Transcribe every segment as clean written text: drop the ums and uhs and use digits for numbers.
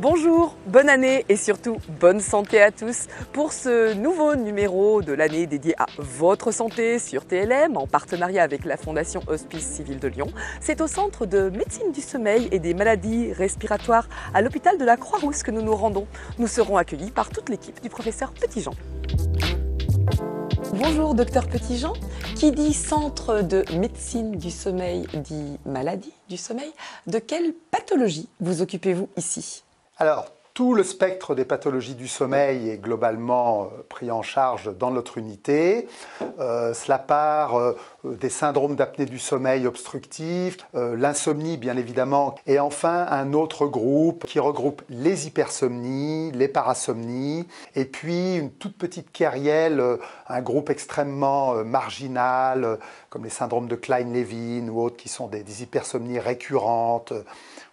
Bonjour, bonne année et surtout bonne santé à tous pour ce nouveau numéro de l'année dédié à votre santé sur TLM en partenariat avec la Fondation Hospice Civil de Lyon. C'est au Centre de médecine du sommeil et des maladies respiratoires à l'hôpital de la Croix-Rousse que nous nous rendons. Nous serons accueillis par toute l'équipe du professeur Petitjean. Bonjour docteur Petitjean, qui dit centre de médecine du sommeil dit maladie du sommeil. De quelle pathologie vous occupez-vous ici ? Alors, tout le spectre des pathologies du sommeil est globalement pris en charge dans notre unité. Cela part des syndromes d'apnée du sommeil obstructif, l'insomnie bien évidemment, et enfin un autre groupe qui regroupe les hypersomnies, les parasomnies, et puis une toute petite kyrielle, un groupe extrêmement marginal, comme les syndromes de Klein-Levin ou autres qui sont des hypersomnies récurrentes.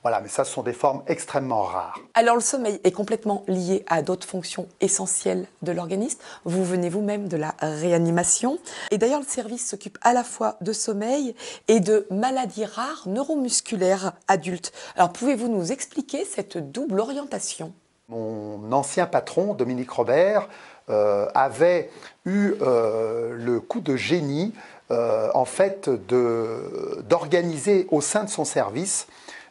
Voilà, mais ça, ce sont des formes extrêmement rares. Alors, le sommeil est complètement lié à d'autres fonctions essentielles de l'organisme. Vous venez vous-même de la réanimation. Et d'ailleurs, le service s'occupe à la fois de sommeil et de maladies rares neuromusculaires adultes. Alors, pouvez-vous nous expliquer cette double orientation ? Mon ancien patron, Dominique Robert, avait eu le coup de génie, en fait, d'organiser au sein de son service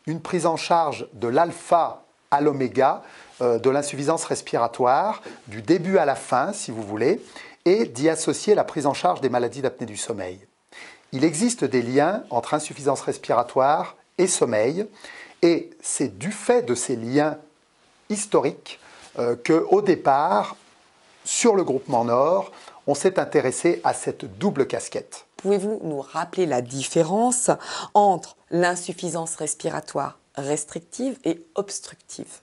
une prise en charge de l'alpha à l'oméga, de l'insuffisance respiratoire, du début à la fin, si vous voulez, et d'y associer la prise en charge des maladies d'apnée du sommeil. Il existe des liens entre insuffisance respiratoire et sommeil, et c'est du fait de ces liens historiques qu'au départ, sur le groupement Nord, on s'est intéressé à cette double casquette. Pouvez-vous nous rappeler la différence entre l'insuffisance respiratoire restrictive et obstructive ?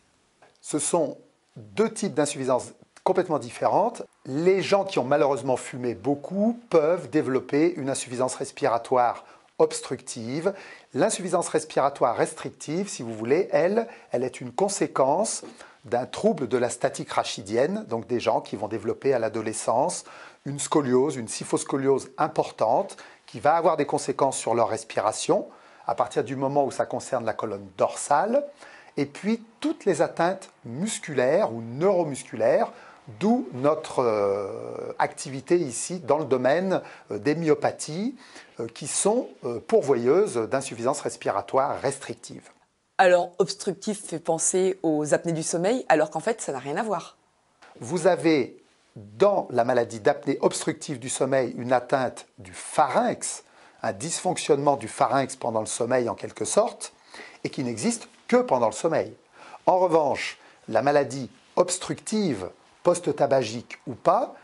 Ce sont deux types d'insuffisance complètement différentes. Les gens qui ont malheureusement fumé beaucoup peuvent développer une insuffisance respiratoire obstructive. L'insuffisance respiratoire restrictive, si vous voulez, elle est une conséquence d'un trouble de la statique rachidienne, donc des gens qui vont développer à l'adolescence une scoliose, une syphoscoliose importante qui va avoir des conséquences sur leur respiration à partir du moment où ça concerne la colonne dorsale, et puis toutes les atteintes musculaires ou neuromusculaires, d'où notre activité ici dans le domaine des myopathies qui sont pourvoyeuses d'insuffisance respiratoire restrictive. Alors, obstructif fait penser aux apnées du sommeil, alors qu'en fait, ça n'a rien à voir. Vous avez dans la maladie d'apnée obstructive du sommeil une atteinte du pharynx, un dysfonctionnement du pharynx pendant le sommeil en quelque sorte, et qui n'existe que pendant le sommeil. En revanche, la maladie obstructive, post-tabagique ou pas,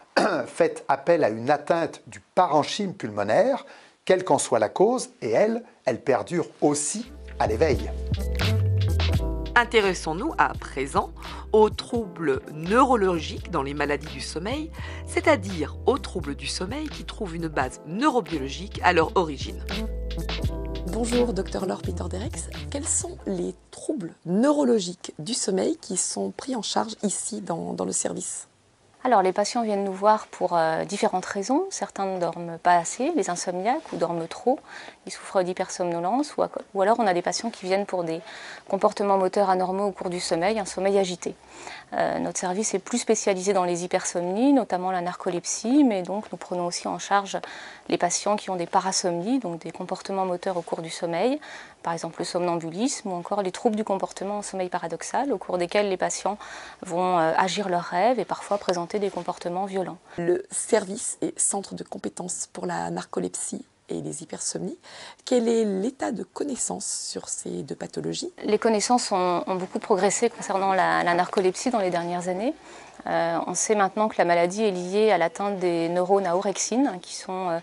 fait appel à une atteinte du parenchyme pulmonaire, quelle qu'en soit la cause, et elle perdure aussi à l'éveil. Intéressons-nous à présent aux troubles neurologiques dans les maladies du sommeil, c'est-à-dire aux troubles du sommeil qui trouvent une base neurobiologique à leur origine. Bonjour, Dr Laure Peter-Derex. Quels sont les troubles neurologiques du sommeil qui sont pris en charge ici dans le service ? Alors les patients viennent nous voir pour différentes raisons. Certains ne dorment pas assez, les insomniaques, ou dorment trop. Ils souffrent d'hypersomnolence ou alors on a des patients qui viennent pour des comportements moteurs anormaux au cours du sommeil, un sommeil agité. Notre service est plus spécialisé dans les hypersomnies, notamment la narcolepsie, mais donc nous prenons aussi en charge les patients qui ont des parasomnies, donc des comportements moteurs au cours du sommeil, par exemple le somnambulisme ou encore les troubles du comportement en sommeil paradoxal, au cours desquels les patients vont agir leurs rêves et parfois présenter des comportements violents. Le service est centre de compétences pour la narcolepsie et les hypersomnies. Quel est l'état de connaissance sur ces deux pathologies ? Les connaissances ont beaucoup progressé concernant la narcolepsie dans les dernières années. On sait maintenant que la maladie est liée à l'atteinte des neurones à orexine, qui sont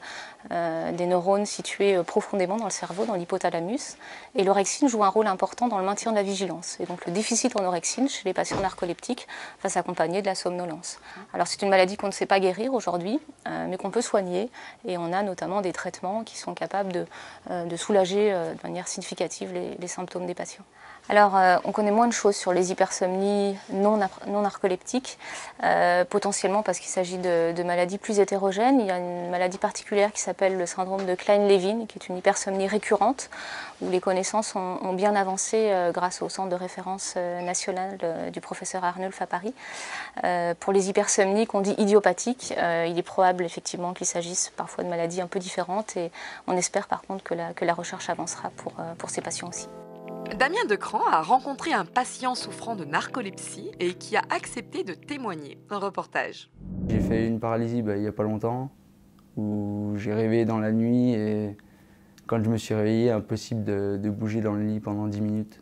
des neurones situés profondément dans le cerveau, dans l'hypothalamus. Et l'orexine joue un rôle important dans le maintien de la vigilance. Et donc le déficit en orexine chez les patients narcoleptiques va s'accompagner de la somnolence. Alors c'est une maladie qu'on ne sait pas guérir aujourd'hui, mais qu'on peut soigner. Et on a notamment des traitements qui sont capables de soulager de manière significative les symptômes des patients. Alors, on connaît moins de choses sur les hypersomnies non narcoleptiques. potentiellement parce qu'il s'agit de maladies plus hétérogènes. Il y a une maladie particulière qui s'appelle le syndrome de Klein-Levin, qui est une hypersomnie récurrente, où les connaissances ont bien avancé grâce au centre de référence national du professeur Arnulf à Paris. Pour les hypersomnies qu'on dit idiopathiques, il est probable effectivement qu'il s'agisse parfois de maladies un peu différentes et on espère par contre que la recherche avancera pour ces patients aussi. Damien Decran a rencontré un patient souffrant de narcolepsie et qui a accepté de témoigner. Un reportage. J'ai fait une paralysie il n'y a pas longtemps, où j'ai rêvé dans la nuit et quand je me suis réveillé, impossible de bouger dans le lit pendant 10 minutes.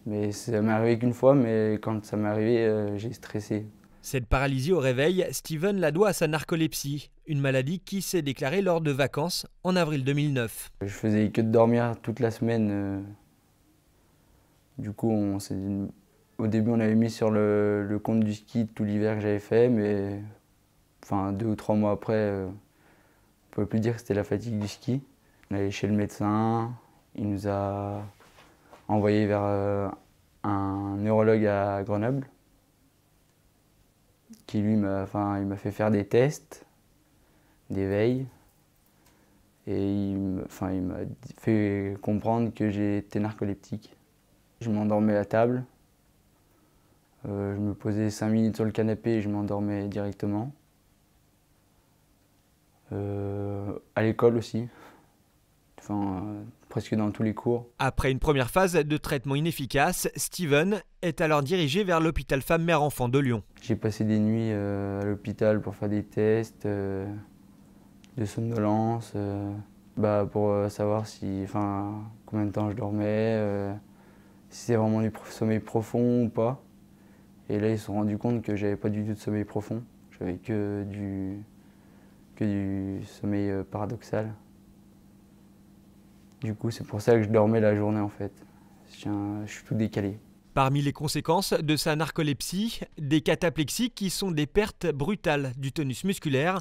Mais ça m'est arrivé qu'une fois, mais quand ça m'est arrivé, j'ai stressé. Cette paralysie au réveil, Steven la doit à sa narcolepsie, une maladie qui s'est déclarée lors de vacances en avril 2009. Je faisais que de dormir toute la semaine. Du coup, au début, on avait mis sur le compte du ski tout l'hiver que j'avais fait, mais 2 ou 3 mois après, on ne pouvait plus dire que c'était la fatigue du ski. On est allé chez le médecin, il nous a envoyé vers un neurologue à Grenoble, qui lui il m'a fait faire des tests, des veilles, et il m'a fait comprendre que j'étais narcoleptique. Je m'endormais à table, je me posais 5 minutes sur le canapé et je m'endormais directement. À l'école aussi, presque dans tous les cours. Après une première phase de traitement inefficace, Steven est alors dirigé vers l'hôpital Femmes-Mères-Enfants de Lyon. J'ai passé des nuits à l'hôpital pour faire des tests de somnolence, pour savoir combien de temps je dormais, si c'est vraiment du sommeil profond ou pas. Et là, ils se sont rendus compte que j'avais pas du tout de sommeil profond. J'avais que du sommeil paradoxal. Du coup, c'est pour ça que je dormais la journée en fait. Je suis tout décalé. Parmi les conséquences de sa narcolepsie, des cataplexies qui sont des pertes brutales du tonus musculaire,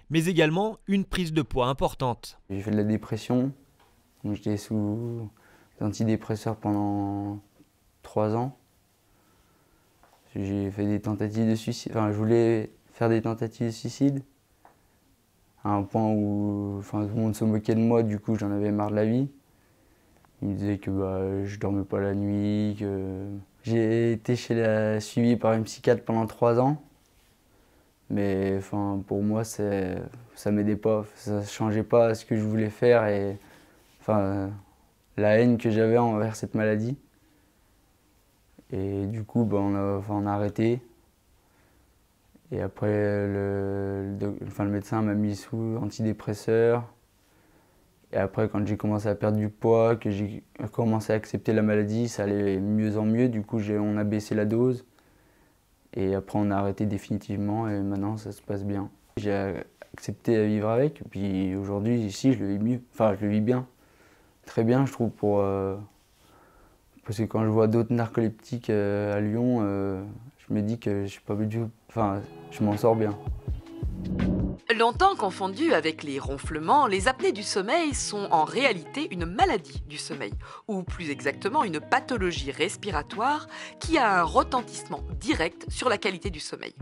mais également une prise de poids importante. J'ai fait de la dépression, j'étais sous antidépresseurs pendant 3 ans. J'ai fait des tentatives de suicide, je voulais faire des tentatives de suicide, à un point où tout le monde se moquait de moi, du coup j'en avais marre de la vie. Ils me disaient que je dormais pas la nuit, que... J'ai été suivi par une psychiatre pendant 3 ans, mais pour moi ça m'aidait pas, ça changeait pas ce que je voulais faire et la haine que j'avais envers cette maladie. Et du coup, on a arrêté. Et après, le médecin m'a mis sous antidépresseur. Et après, quand j'ai commencé à perdre du poids, que j'ai commencé à accepter la maladie, ça allait mieux en mieux. Du coup, on a baissé la dose. Et après, on a arrêté définitivement et maintenant, ça se passe bien. J'ai accepté à vivre avec. Et puis aujourd'hui, ici, je le vis mieux. Je le vis bien. Très bien, je trouve, parce que quand je vois d'autres narcoleptiques à Lyon, je me dis que je suis pas du tout, je m'en sors bien. Longtemps confondues avec les ronflements, les apnées du sommeil sont en réalité une maladie du sommeil, ou plus exactement une pathologie respiratoire qui a un retentissement direct sur la qualité du sommeil.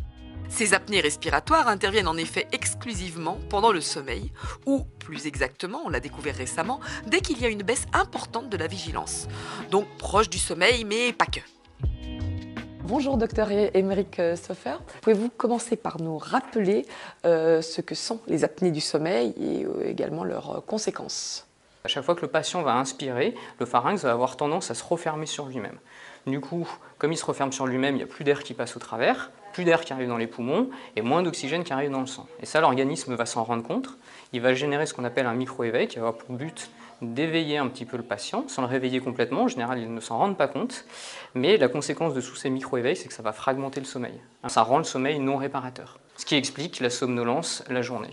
Ces apnées respiratoires interviennent en effet exclusivement pendant le sommeil, ou plus exactement, on l'a découvert récemment, dès qu'il y a une baisse importante de la vigilance. Donc proche du sommeil, mais pas que. Bonjour docteur Émeric Soffer. Pouvez-vous commencer par nous rappeler ce que sont les apnées du sommeil et également leurs conséquences? À chaque fois que le patient va inspirer, le pharynx va avoir tendance à se refermer sur lui-même. Du coup, comme il se referme sur lui-même, il n'y a plus d'air qui passe au travers, plus d'air qui arrive dans les poumons et moins d'oxygène qui arrive dans le sang. Et ça, l'organisme va s'en rendre compte. Il va générer ce qu'on appelle un micro-éveil qui va avoir pour but d'éveiller un petit peu le patient, sans le réveiller complètement. En général, ils ne s'en rendent pas compte. Mais la conséquence de tous ces micro-éveils, c'est que ça va fragmenter le sommeil. Ça rend le sommeil non réparateur, ce qui explique la somnolence la journée.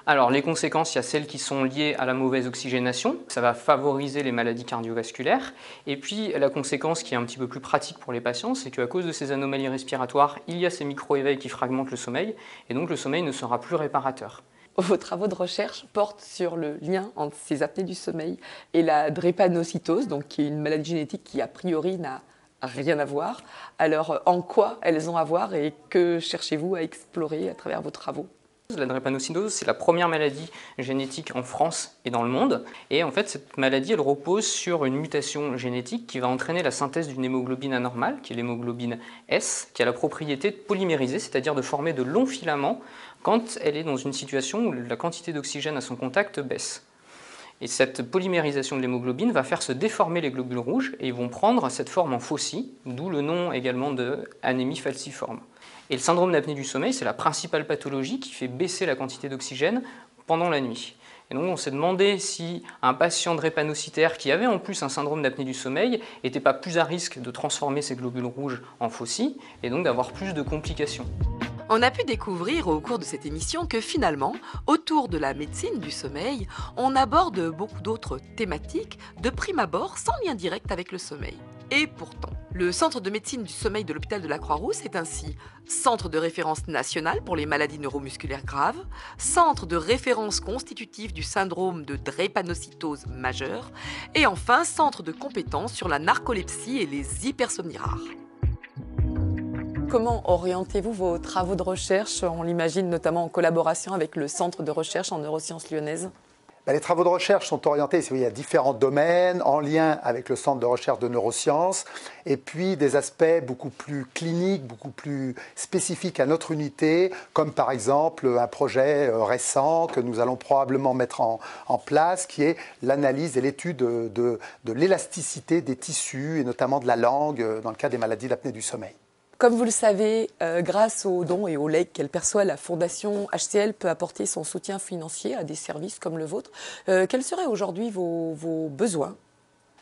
Alors, les conséquences, il y a celles qui sont liées à la mauvaise oxygénation. Ça va favoriser les maladies cardiovasculaires. Et puis, la conséquence qui est un petit peu plus pratique pour les patients, c'est qu'à cause de ces anomalies respiratoires, il y a ces micro-éveils qui fragmentent le sommeil. Et donc, le sommeil ne sera plus réparateur. Vos travaux de recherche portent sur le lien entre ces apnées du sommeil et la drépanocytose, donc qui est une maladie génétique qui, a priori, n'a rien à voir. Alors, en quoi elles ont à voir et que cherchez-vous à explorer à travers vos travaux? La drépanocytose, c'est la première maladie génétique en France et dans le monde. Et en fait, cette maladie, elle repose sur une mutation génétique qui va entraîner la synthèse d'une hémoglobine anormale, qui est l'hémoglobine S, qui a la propriété de polymériser, c'est-à-dire de former de longs filaments quand elle est dans une situation où la quantité d'oxygène à son contact baisse. Et cette polymérisation de l'hémoglobine va faire se déformer les globules rouges et ils vont prendre cette forme en faucille, d'où le nom également de anémie falciforme. Et le syndrome d'apnée du sommeil, c'est la principale pathologie qui fait baisser la quantité d'oxygène pendant la nuit. Et donc on s'est demandé si un patient drépanocytaire qui avait en plus un syndrome d'apnée du sommeil n'était pas plus à risque de transformer ces globules rouges en faucille et donc d'avoir plus de complications. On a pu découvrir au cours de cette émission que finalement, autour de la médecine du sommeil, on aborde beaucoup d'autres thématiques de prime abord sans lien direct avec le sommeil. Et pourtant, le Centre de médecine du sommeil de l'hôpital de la Croix-Rousse est ainsi centre de référence national pour les maladies neuromusculaires graves, centre de référence constitutif du syndrome de drépanocytose majeure et enfin centre de compétence sur la narcolepsie et les hypersomnies rares. Comment orientez-vous vos travaux de recherche? On l'imagine notamment en collaboration avec le Centre de recherche en neurosciences lyonnaises. Les travaux de recherche sont orientés, il y a différents domaines en lien avec le Centre de recherche de neurosciences et puis des aspects beaucoup plus cliniques, beaucoup plus spécifiques à notre unité, comme par exemple un projet récent que nous allons probablement mettre en place, qui est l'analyse et l'étude de l'élasticité des tissus et notamment de la langue dans le cas des maladies d'apnée du sommeil. Comme vous le savez, grâce aux dons et aux legs qu'elle perçoit, la Fondation HCL peut apporter son soutien financier à des services comme le vôtre. Quels seraient aujourd'hui vos besoins?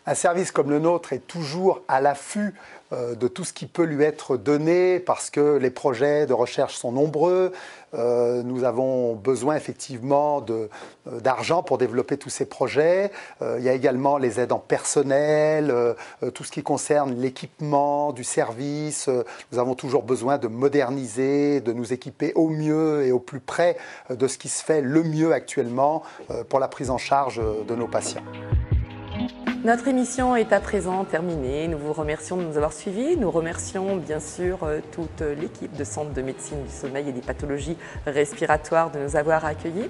Un service comme le nôtre est toujours à l'affût de tout ce qui peut lui être donné parce que les projets de recherche sont nombreux. Nous avons besoin effectivement d'argent pour développer tous ces projets. Il y a également les aides en personnel, tout ce qui concerne l'équipement du service. Nous avons toujours besoin de moderniser, de nous équiper au mieux et au plus près de ce qui se fait le mieux actuellement pour la prise en charge de nos patients. Notre émission est à présent terminée. Nous vous remercions de nous avoir suivis. Nous remercions bien sûr toute l'équipe de Centre de médecine du sommeil et des pathologies respiratoires de nous avoir accueillis.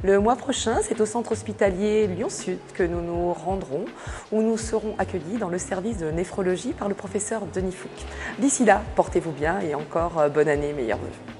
Le mois prochain, c'est au centre hospitalier Lyon-Sud que nous nous rendrons, où nous serons accueillis dans le service de néphrologie par le professeur Denis Fouque. D'ici là, portez-vous bien et encore bonne année, meilleurs vœux.